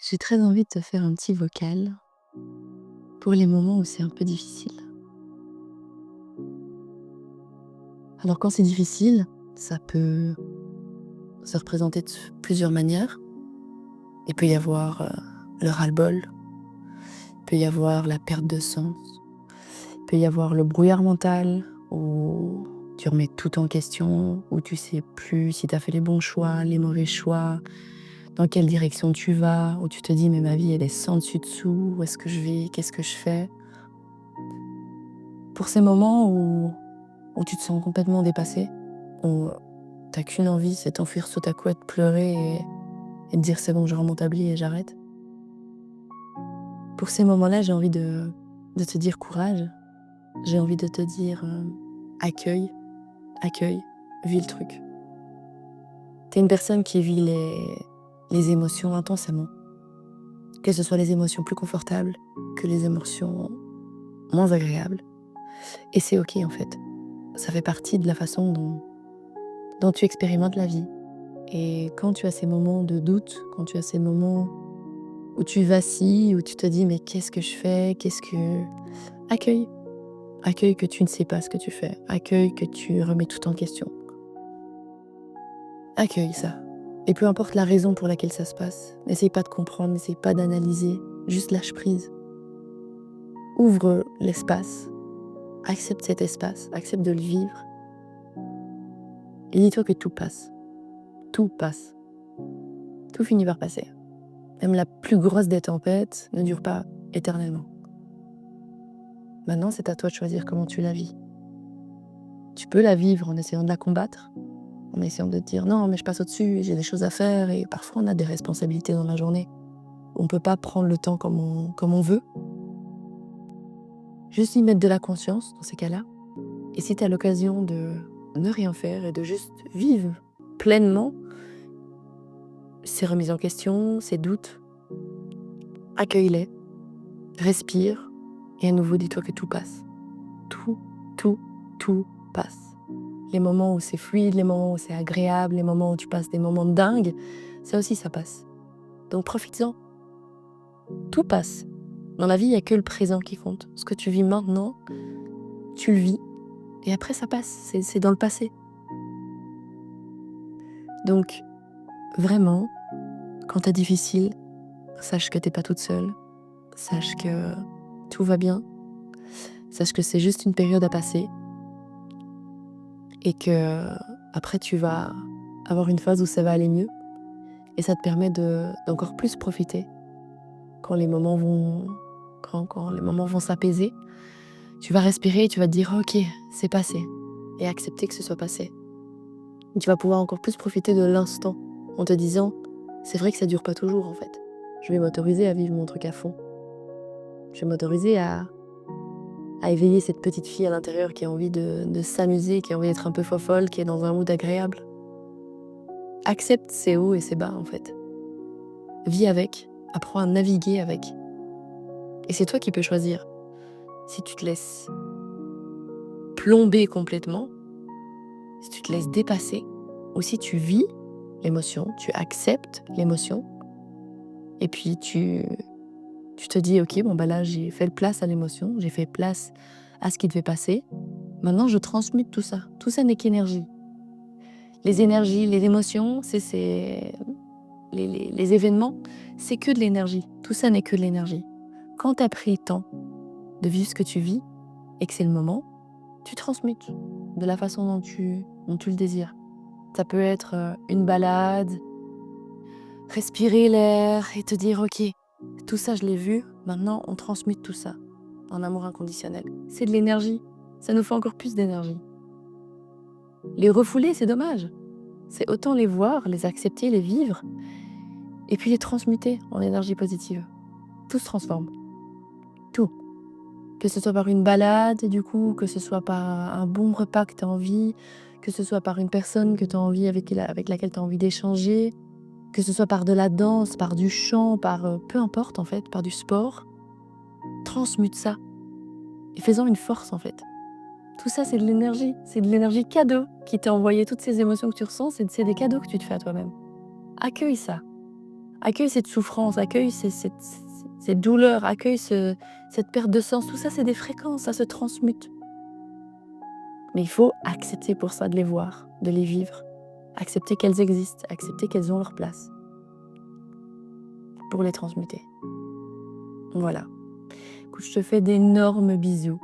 J'ai très envie de te faire un petit vocal pour les moments où c'est un peu difficile. Alors quand c'est difficile, ça peut se représenter de plusieurs manières. Il peut y avoir le ras-le-bol, il peut y avoir la perte de sens, il peut y avoir le brouillard mental où tu remets tout en question, où tu sais plus si tu as fait les bons choix, les mauvais choix, dans quelle direction tu vas, où tu te dis mais ma vie elle est sans dessus dessous, où est-ce que je vais, qu'est-ce que je fais. Pour ces moments où tu te sens complètement dépassé, où t'as qu'une envie, c'est t'enfuir sous ta couette, pleurer et te dire: «C'est bon, je rends mon tablier et j'arrête». Pour ces moments-là, j'ai envie de te dire courage, j'ai envie de te dire, accueille, accueille, vis le truc. Tu une personne qui vit les émotions intensément, que ce soit les émotions plus confortables que les émotions moins agréables et c'est OK, en fait. Ça fait partie de la façon dont tu expérimentes la vie. Et quand tu as ces moments de doute, quand tu as ces moments où tu vacilles, où tu te dis: «Mais qu'est-ce que je fais? Qu'est-ce que...» Accueille, accueille que tu ne sais pas ce que tu fais, accueille que tu remets tout en question. Accueille ça et peu importe la raison pour laquelle ça se passe, n'essaye pas de comprendre, n'essaye pas d'analyser, juste lâche prise. Ouvre l'espace, accepte cet espace, accepte de le vivre et dis-toi que tout passe, tout passe, tout finit par passer. Même la plus grosse des tempêtes ne dure pas éternellement. Maintenant, c'est à toi de choisir comment tu la vis. Tu peux la vivre en essayant de la combattre, en essayant de te dire: «Non, mais je passe au-dessus, j'ai des choses à faire» et parfois on a des responsabilités dans la journée. On peut pas prendre le temps comme on veut. Juste y mettre de la conscience dans ces cas-là et si tu as l'occasion de ne rien faire et de juste vivre pleinement ces remises en question, ces doutes, accueille-les, respire et à nouveau dis-toi que tout passe. Tout, tout, tout passe. Les moments où c'est fluide, les moments où c'est agréable, les moments où tu passes des moments dingues, ça aussi ça passe. Donc profites-en, tout passe. Dans la vie, il n'y a que le présent qui compte. Ce que tu vis maintenant, tu le vis et après ça passe, c'est dans le passé. Donc vraiment, quand t'as difficile, sache que t'es pas toute seule, sache que tout va bien, sache que c'est juste une période à passer et que après tu vas avoir une phase où ça va aller mieux et ça te permet d'encore plus profiter quand les moments vont quand les moments vont s'apaiser. Tu vas respirer et tu vas te dire: «OK, c'est passé» et accepter que ce soit passé. Et tu vas pouvoir encore plus profiter de l'instant en te disant: «C'est vrai que ça dure pas toujours en fait. Je vais m'autoriser à vivre mon truc à fond. Je vais m'autoriser à éveiller cette petite fille à l'intérieur qui a envie de s'amuser, qui a envie d'être un peu fofolle, qui est dans un mood agréable». Accepte ses hauts et ses bas en fait. Vis avec, apprends à naviguer avec et c'est toi qui peux choisir si tu te laisses plomber complètement, si tu te laisses dépasser ou si tu vis l'émotion, tu acceptes l'émotion et puis tu te dis: «OK, bon bah là j'ai fait place à l'émotion, j'ai fait place à ce qui devait passer. Maintenant je transmute tout ça. Tout ça n'est qu'énergie». Les énergies, les émotions, c'est les événements, c'est que de l'énergie. Tout ça n'est que de l'énergie. Quand tu as pris le temps de vivre ce que tu vis et que c'est le moment, tu transmutes de la façon dont tu le désires. Ça peut être, une balade, respirer l'air et te dire: «OK, tout ça je l'ai vu, maintenant on transmute tout ça en amour inconditionnel». C'est de l'énergie, ça nous fait encore plus d'énergie. Les refouler, c'est dommage. C'est autant les voir, les accepter, les vivre et puis les transmuter en énergie positive. Tout se transforme, tout. Que ce soit par une balade du coup, que ce soit par un bon repas que tu as envie, que ce soit par une personne que tu as envie avec laquelle tu as envie d'échanger, que ce soit par de la danse, par du chant, par, peu importe en fait, par du sport. Transmute ça et fais-en une force en fait. Tout ça, c'est de l'énergie cadeau qui t'est envoyée. Toutes ces émotions que tu ressens, c'est des cadeaux que tu te fais à toi-même. Accueille ça, Accueille cette souffrance, accueille cette douleur, accueille cette perte de sens. Tout ça, c'est des fréquences, ça se transmute. Mais il faut accepter pour ça de les voir, de les vivre. Accepter qu'elles existent, accepter qu'elles ont leur place pour les transmuter. Voilà. Écoute, je te fais d'énormes bisous.